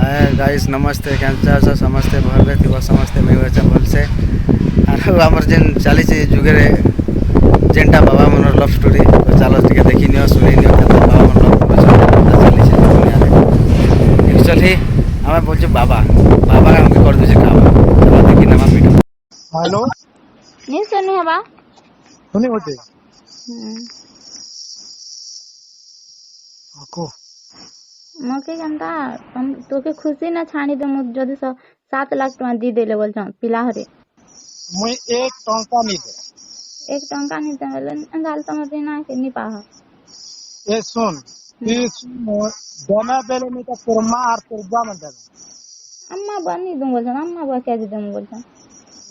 Hi guys नमस्ते cancer समस्ते भरवे थी समस्ते मैं भलसे आरो हमर जेन चली जुगे जेनटा बाबा मनर लव स्टोरी तो चलो टिके देखी नियो सुनी नियो केता बाबा मन लव चली दुनिया रे एक्चुअली हमें बोलछु बाबा बाबा हमके कर दे काम चलो देखी ना वीडियो। हेलो नहीं सुनी हवा सुनी होते को मके केनता तुम तोके खुशी ना छाणी दे मु जदी 7 लाख टका दी देले बोल छ पिला हरे मुई एक टंका नहीं दे। 1 टंका नहीं देले अंदाल तम देना के नहीं पाह ए सुन इस दोना बेले में तो कुरमा और कुर्बा मन दे अम्मा बनी दूं बोल छ अम्मा बा के दे बोल छ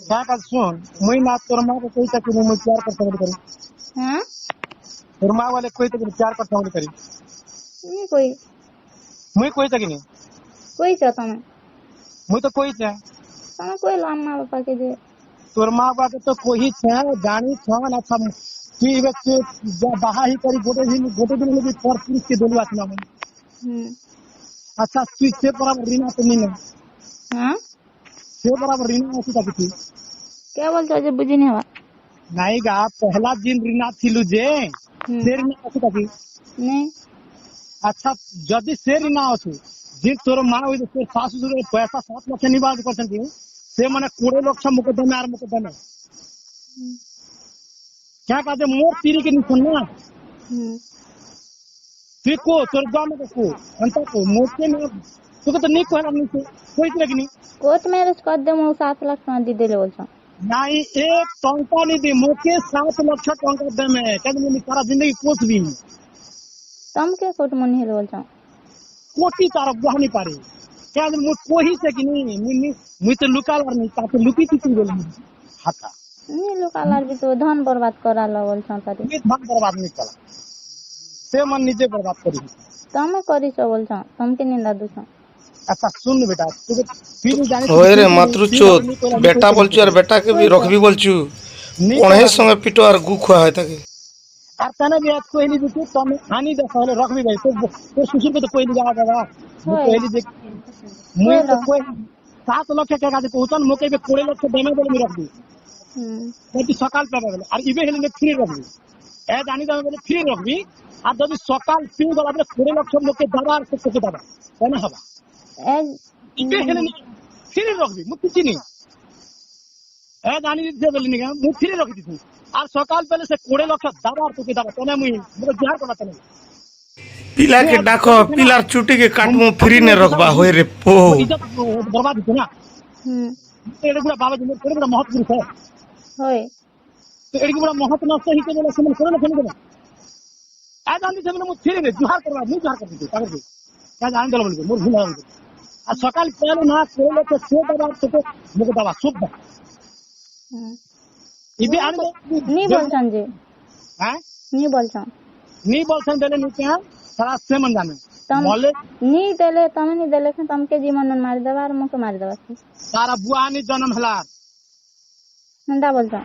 क्या कर सुन मुई ना कुरमा को कोई तक मुई प्यार कर सकत करी हां कुरमा वाले कोई तक प्यार कर सकत करी नहीं कोई कोई तक नहीं कोई छ तम मुई तो कोई छे तम कोई लो अम्मा पापा के दे कुरमा का तो कोई छे जानी छ ना छम की व्यक्ति बाहा ही करी गोटे दिन लगी पर पुरुष के दोलवा आसना अच्छा स्विच से बराबर रीना तो नहीं है हां से बराबर रीना ऐसी तक थी क्या बोल छ जे बुझी नहीं हवा नहीं गा पहला दिन रीना थिलु जे से रीना ऐसी तक नहीं अच्छा जदि से रीना अछि जे तोर मां होय तोर सासु ससुर पैसा 7 लाख निवास करछन से माने 20 लाख मुकदमे आर मुकदमे क्या कहते मोर पीरी के नहीं सुनना तू को तोर गांव में को अंत को मोके में तू तो नहीं कहला नहीं कोई तरह नहीं कोर्ट मैरिज कर दे मु 7 लाख टका दी देले बोल छ नहीं एक टंका नहीं दे मोके 7 लाख टंका दे में कद में सारा जिंदगी पोस भी तम के कोर्ट मन हेल बोल छ कोटी तार गह नहीं पारे क्या मु कोही से कि नहीं मुई तो लुका लार नहीं ता तो लुकी थी बोल हाथा नहीं लोकालार भी तो धन बर्बाद करा ला बोल छ तारी ये धन बर्बाद नहीं करा से मन निजे बर्बाद करी तम करी छ बोल छ तम के निंदा दु छ अच्छा सुन बेटा तू फिर जाने ओए रे मातृचोद बेटा बोलछु और बेटा के भी रखबी बोलछु कोणे संगे पिटो और गु खुआ है ताके और तने भी आज कोई नहीं देखो तो मैं हानि दे पहले रख भी भाई तो ससुर को तो कोई नहीं जावा दादा पहले देख मुझे तो कोई 7 लाख के काजे पहुंचन मोके के 20 लाख देमे बोले मी रख दी तो सकाल पे बोले और इबे हेले फ्री रख दी ए जानी दे बोले फ्री रख दी और जब सकाल पी गला बोले 20 लाख लोग के दरबार से के दादा कोने हवा ए इबे हेले फ्री रख दी मुक्ति नहीं ए जानी दे बोले नहीं मु फ्री रख दी और सकाल पहले से 20 लाख दरबार तो के दादा कोने मुई मुझे जहर कोना तने पिला के डाको पिलार चुटी के काटमु फ्री ने रखबा होय रे पो इज्जत बर्बाद हो ना एड़े गुड़ा बाबा जी एड़े गुड़ा महत्व है होय तो एड़े गुड़ा महत्व नष्ट ही के बोले सुन सुन सुन आ जान से मैंने मुझे रे जुहार करवा नहीं जुहार कर दी कागज क्या जान दल बोल मोर भूल है आ सकाल पहले ना कोले के से दबा तो मुझे दबा शुभ इबे आन नहीं बोल छन जे हां नहीं बोल छन देले नहीं क्या सारा से मन जाने तम बोले नहीं देले तम नहीं देले तम के जीवन मार देबा और मुके मार देबा सारा बुआ नहीं जन्म हला नंदा बोल छ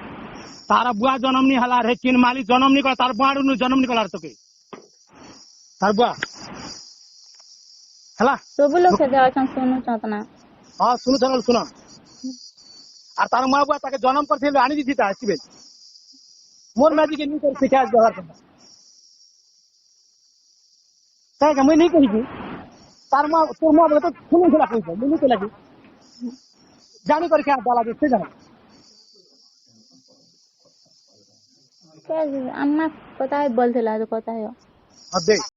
तारा बुआ जन्म नहीं हला रे चिन माली जन्म नहीं कर तार बुआड़ू नु जन्म निकला तो के तार बुआ हला सब लोग के देवा छन सुनु चतना हां सुनु चल सुनो और तार मां बुआ ताके जन्म पर थे आनी दी था सिबे मोर माजी के नहीं कर सिखा व्यवहार करना क्या मैं नहीं कही तार मां तो मां बोले तो सुनु खिला कोई मैं नहीं लगी जाने कर क्या डाला से जाना क्या अम्मा पता है बोल थे ला तो पता है अब देख